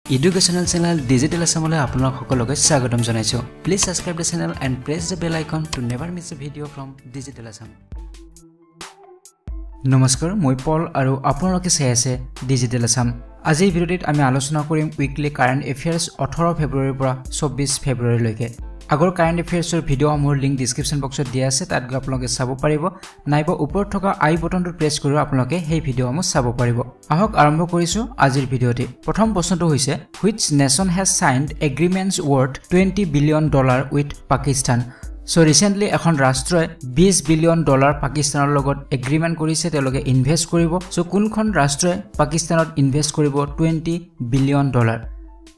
Educational channel Digital Assamole আপোনাক সকলোকে স্বাগতম জনাইছো Please subscribe the channel and press the bell icon to never miss a video from Digital Assam নমস্কাৰ মই পল আৰু আপোনালোকে চাই আছে Digital Assam আজি এই ভিডিঅ'ত আমি আলোচনা কৰিম উইকলি কাৰেন্ট এফেয়াৰ্স 18 ফেব্ৰুৱাৰীৰ পৰা 24 ফেব্ৰুৱাৰীলৈকে আগৰ কাৰেন্ট এফেয়াৰ্সৰ ভিডিঅ' মোৰ লিংক ডেসক্ৰিপচন বক্সত দিয়া আছে তাত গৈ আপোনালোকে চাব পাৰিব নাইবা ওপৰত থকা আই বটনটো প্ৰেছ কৰি আপোনালোকে এই ভিডিঅ'সমূহ চাব পাৰিব আহক আৰম্ভ কৰিছো আজিৰ ভিডিঅ'টি প্ৰথম প্ৰশ্নটো হৈছে which nation has signed agreements worth $20 billion with Pakistan So recently এখন ৰাষ্ট্ৰই $20 billion পাকিস্তানৰ লগত এগ্ৰিমেন্ট কৰিছে তেওঁলোকে ইনভেস্ট কৰিব সো কোনখন ৰাষ্ট্ৰই পাকিস্তানত ইনভেস্ট কৰিব $20 billion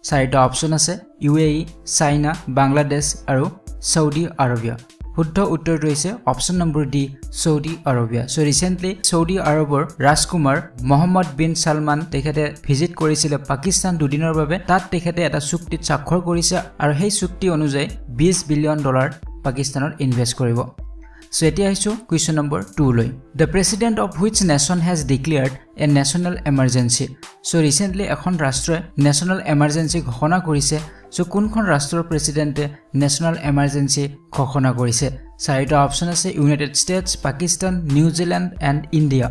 চাৰিটা অপচন আছে UAE চাইনা বাংলাদেশ আৰু সৌদি আৰবিয়া শুদ্ধ উত্তৰটো হৈছে option number D Saudi Arabia so recently Saudi আৰবৰ ৰাজকুমাৰ মোহাম্মদ বিন সালমান তেখেতে ভিজিট কৰিছিল পাকিস্তান দুদিনৰ বাবে তাত তেখেতে এটা চুক্তিত স্বাক্ষৰ কৰিছে আৰু সেই চুক্তি অনুযায়ী $20 billion পাকিস্তানত ইনভেস্ট কৰিব So এতিয়া আহিছো question number 2 লৈ The president of which nation has declared a national emergency So recently এখন ৰাষ্ট্ৰই national emergency ঘোষণা কৰিছে So কোনখন ৰাষ্ট্ৰৰ প্ৰেসিডেন্টে national emergency ঘোষণা কৰিছে চাৰিটা অপচন আছে United States Pakistan New Zealand and India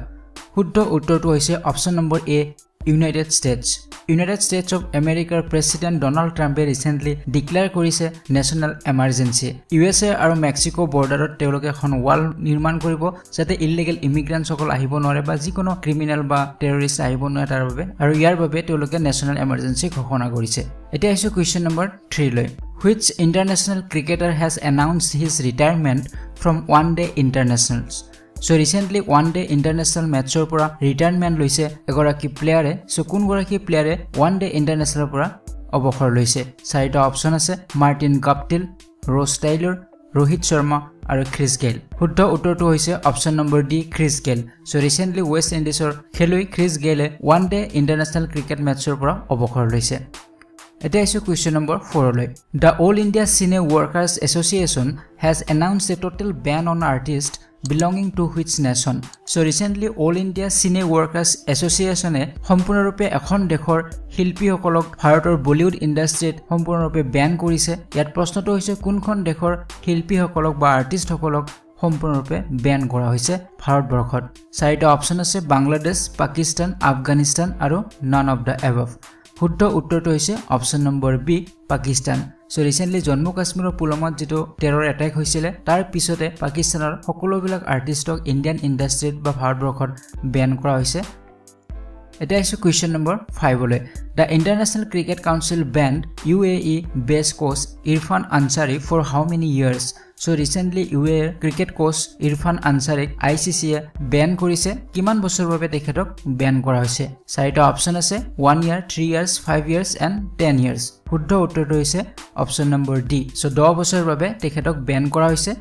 শুদ্ধ উত্তৰটো হৈছে option number A United States of America President Donald Trump recently declare কৰিছে national emergency USA আৰু মেক্সিকো বৰ্ডাৰত তেওঁলোকে এখন ওয়াল নিৰ্মাণ কৰিব যাতে ইলিগেল ইমিগ্ৰেন্টছ সকল আহিব নোৱাৰে বা যিকোনো ক্ৰিমিনেল বা টেৰৰিষ্ট আহিব নোৱাৰে তাৰ বাবে আৰু ইয়াৰ বাবে তেওঁলোকে national emergency ঘোষণা কৰিছে এতিয়া আহিছো question number 3 লৈ Which international cricketer has announced his retirement from one-day internationals So recently one day international matchৰ পৰা ৰিটায়াৰমেন্ট লৈছে এগৰাকী প্লেয়াৰে সো কোন গৰাকী প্লেয়াৰে one day international পৰা অৱসৰ লৈছে চাৰিটা অপচন আছে Martin Guptill Ross Taylor Rohit Sharma আৰু ক্ৰিছ গেইল শুদ্ধ উত্তৰটো হৈছে option number D Chris Gayle so recently West ইণ্ডিজৰ খেলুৱৈ ক্ৰিছ গেইলে one day international cricket matchৰ পৰা অৱসৰ লৈছে এটা আছে question number 4 লৈ The All India Cine Workers Association has announced a total ban on artists belonging to which nation So recently All India Cine Workers Association এ সম্পূৰ্ণৰূপে এখন দেশৰ শিল্পীসকলক ভাৰতৰ বলিউড ইন্ডাষ্ট্ৰীত সম্পূৰ্ণৰূপে ব্যান কৰিছে ইয়াত প্ৰশ্নটো হৈছে কোনখন দেশৰ শিল্পীসকলক বা আৰ্টিষ্টসকলক সম্পূৰ্ণৰূপে ব্যান কৰা হৈছে ভাৰতবৰ্ষত চাৰিটা অপচন আছে বাংলাদেশ পাকিস্তান আফগানিস্তান আৰু none of the above শুদ্ধ উত্তৰটো হৈছে option number B Pakistan so recently Jammu কাশ্মীৰৰ পুলৱামাত যেটো টেৰৰ এটাক হৈছিল তাৰ পিছতে পাকিস্তানৰ সকলোবিলাক আৰ্টিষ্টক ইণ্ডিয়ান ইন্ডাষ্ট্ৰীত বা ভাৰতবৰ্ষত ব্যান কৰা হৈছে এটা আছে question number 5 লৈ The International Cricket Council banned UAE based coach Irfan Ansari for how many years So recently UAE cricket coach Irfan Ansari ICC A ban কৰিছে কিমান বছৰৰ বাবে তেখেতক ব্যান কৰা হৈছে চাৰিটা অপচন আছে 1 year 3 years 5 years and 10 years শুদ্ধ উত্তৰটো হৈছে অপচন নম্বৰ ডি সো 10 বছৰৰ বাবে তেখেতক ব্যান কৰা হৈছে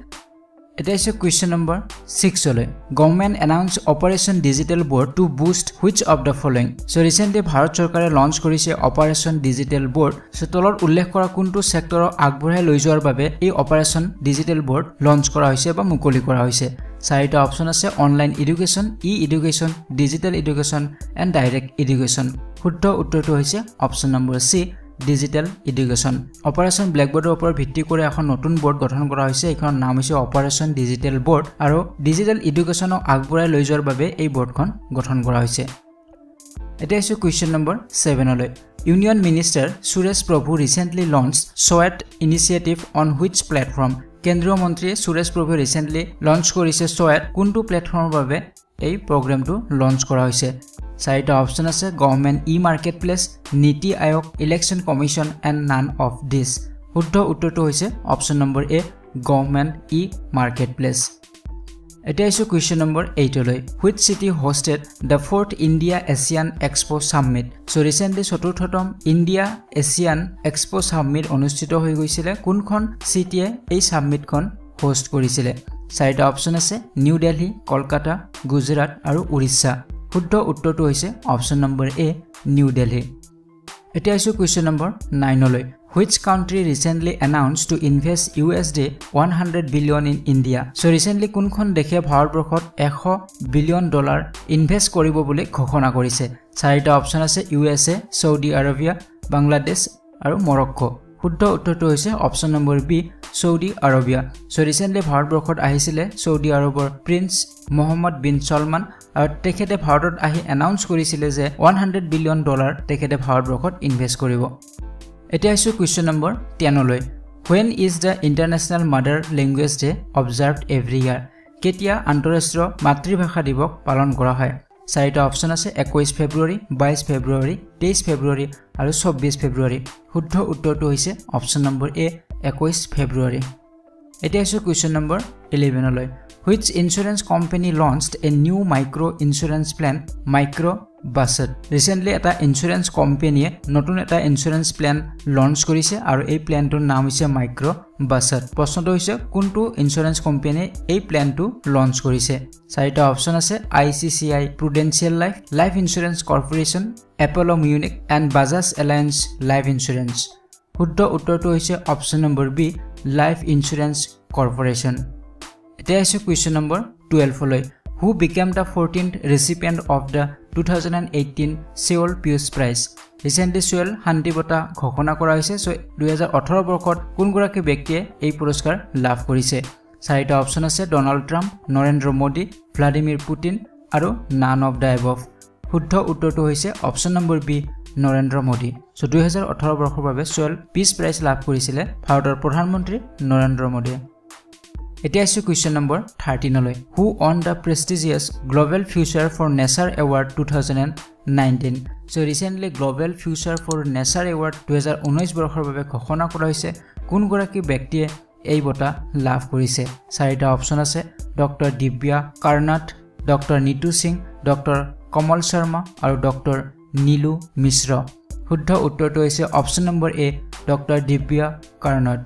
এটা আছে question number 6 লৈ Government announced Operation Digital Board to boost which of the following So recently Bharat চৰকাৰে লঞ্চ কৰিছে Operation Digital Board সো তলত উল্লেখ কৰা কোনটো সেক্টৰক আগবঢ়াই লৈ যোৱাৰ বাবে এই Operation Digital Board লঞ্চ কৰা হৈছে বা মুকলি কৰা হৈছে চাৰিটা অপচন আছে online education e education digital education and direct education শুদ্ধ উত্তৰটো হৈছে option number C digital education operation ব্ল্যাকবোৰ্ডৰ ওপৰত ভিত্তি কৰি এখন নতুন বোৰ্ড গঠন কৰা হৈছে এইখন নাম হৈছে অপাৰেশন ডিজিটেল বোৰ্ড আৰু ডিজিটেল এডুকেশ্যনক আগবঢ়াই লৈ যোৱাৰ বাবে এই বোৰ্ডখন গঠন কৰা হৈছে এটা আছে question number 7 লৈ Union Minister Suresh Prabhu recently launched SWAT initiative on which platform কেন্দ্ৰীয় মন্ত্ৰী সুৰেশ প্ৰভু ৰিসেন্টলি লঞ্চ কৰিছে SWAT কোনটো প্ল্যাটফৰ্মৰ বাবে এই প্ৰগ্ৰামটো লঞ্চ কৰা হৈছে চাৰিটা অপচন আছে গভৰ্নমেন্ট ই-মাৰ্কেটপ্লেস নীতি আয়োগ election commission and none of this শুদ্ধ উত্তৰটো হৈছে অপচন নম্বৰ এ গভৰ্নমেন্ট ই-মাৰ্কেটপ্লেস এটা আছে question number 8 লৈ which city hosted the 4th India Asian Expo Summit so recently চতুৰ্থতম ইণ্ডিয়া এছিয়ান এক্সপো সামিট অনুষ্ঠিত হৈ গৈছিল কোনখন চিটিয়ে এই সামিটখন হোষ্ট কৰিছিল চাৰিটা অপচন আছে নিউ দিল্লী কলকাতা গুজৰাট আৰু উৰিষ্যা শুদ্ধ উত্তৰটো হৈছে option number a new Delhi এটা আছে question number 9 লৈ Which country recently announced to invest $100 billion in India? So recently কোনখন দেশে ভাৰতবৰ্ষত $100 billion ইনভেস্ট কৰিব বুলি ঘোষণা কৰিছে চাৰিটা অপচন আছে USA, Saudi Arabia, বাংলাদেশ আৰু মৰক্কো শুদ্ধ উত্তৰটো হৈছে option number B Saudi Arabia so recently ভাৰতবৰ্ষত আহিছিলে সৌদি আৰবৰ প্ৰিন্স মোহাম্মদ বিন সলমান আৰু তেখেতে ভাৰতত আহি এনাউন্স কৰিছিলে যে $100 বিলিয়ন তেখেতে ভাৰতবৰ্ষত ইনভেষ্ট কৰিব এতিয়া আছে কোৱেশ্চন নম্বৰ 10 লৈ When is the International Mother Language Day observed every year? কেতিয়া আন্তঃৰাষ্ট্ৰীয় মাতৃভাষা দিৱস পালন কৰা হয় চাৰিটা অপচন আছে 21 ফেব্ৰুৱাৰী 22 ফেব্ৰুৱাৰী 23 ফেব্ৰুৱাৰী আৰু 24 ফেব্ৰুৱাৰী শুদ্ধ উত্তৰটো হৈছে অপচন নম্বৰ এ 21 ফেব্ৰুৱাৰী এতিয়া আছে কোৱেশ্চন নম্বৰ 11 লৈ Which insurance company launched a new micro insurance plan micro Bassett recently এটা insurance company নতুন এটা insurance plan launch কৰিছে আৰু এই প্ল্যানটোৰ নাম হৈছে micro Bassett প্ৰশ্নটো হৈছে কোনটো insurance company এই প্ল্যানটো launch কৰিছে চাৰিটা অপচন আছে ICICI Prudential Life Insurance Corporation Apollo Munich and Bajaj Allianz Life Insurance শুদ্ধ উত্তৰটো হৈছে option number B Life Insurance Corporation এতিয়া আছে কোৱেশ্চন নম্বৰ 12 লৈ Who became the 14th recipient of the 2018 Seoul Peace Prize? Recently Seoul শান্তি বঁটা ঘোষণা কৰা হৈছে সো 2018 বৰ্ষত কোনগৰাকী ব্যক্তিয়ে এই পুৰস্কাৰ লাভ কৰিছে চাৰিটা অপচন আছে Donald Trump Narendra Modi Vladimir Putin আৰু নান অফ দা এবভ শুদ্ধ উত্তৰটো হৈছে option number B Narendra Modi so 2018 বৰ্ষৰ বাবে Seoul Peace Prize লাভ কৰিছিলে ভাৰতৰ প্ৰধানমন্ত্ৰী নৰেন্দ্ৰ মোদী এতিয়া আছে কোৱেশ্চন নম্বৰ 13 লৈ Who won the prestigious Global Future for Nature Award 2019 So recently Global Future for Nature Award 2019 বৰ্ষৰ বাবে ঘোষণা কৰা হৈছে কোনগৰাকী ব্যক্তিয়ে এই বঁটা লাভ কৰিছে চাৰিটা অপচন আছে doctor Divya Karnat doctor Neetu Singh doctor Kamal Sharma আৰু ডক্টৰ নীলু মিশ্ৰ শুদ্ধ উত্তৰটো হৈছে option number A doctor Divya Karnat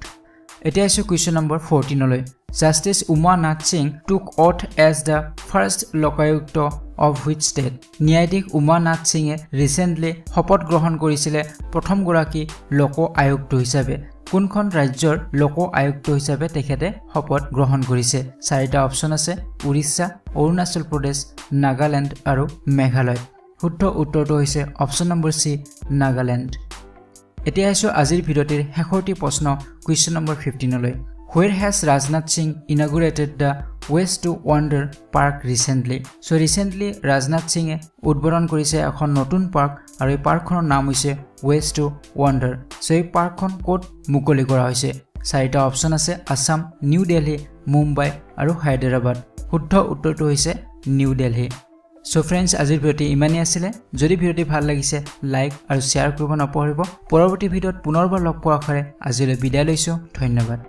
এতিয়া আছে কোৱেশ্চন নম্বৰ 14 লৈ Justice Uma Nath Singh took oath as the first Lokayukta of which state? ন্যায়াধীশ উমা নাথ সিঙে ৰিসেন্টলি শপত গ্ৰহণ কৰিছিলে প্ৰথম গৰাকী লোক আয়ুক্ত হিচাপে কোনখন ৰাজ্যৰ লোক আয়ুক্ত হিচাপে তেখেতে শপত গ্ৰহণ কৰিছে চাৰিটা অপচন আছে উৰিষ্যা অৰুণাচল প্ৰদেশ নাগালেণ্ড আৰু মেঘালয় শুদ্ধ উত্তৰটো হৈছে অপচন নম্বৰ সি নাগালেণ্ড এতিয়া আছে আজিৰ ভিডিঅ'টিৰ শেষৰটি প্ৰশ্ন কোৱেশ্চন নম্বৰ 15 লৈ Where has Rajnath Singh inaugurated the Ways to Wonder Park recently? So recently Rajnath Singh উদ্বোধন কৰিছে এখন নতুন পাৰ্ক আৰু এই পাৰ্কখনৰ নাম হৈছে Ways to Wonder so এই পাৰ্কখন কোট মুকলি কৰা হৈছে চাৰিটা অপচন আছে আসাম নিউ দিল্লী মুম্বাই আৰু হায়দৰাবাদ শুদ্ধ উত্তৰটো হৈছে নিউ দিল্লী So friends আজিৰ ভিডিঅ'টি ইমানেই আছিল যদি ভিডিঅ'টি ভাল লাগিছে লাইক আৰু শেয়াৰ কৰিব নপাহৰিব পৰৱৰ্তী ভিডিঅ'ত পুনৰবাৰ লগ পোৱাৰ আশাৰে আজিলৈ বিদায় লৈছো ধন্যবাদ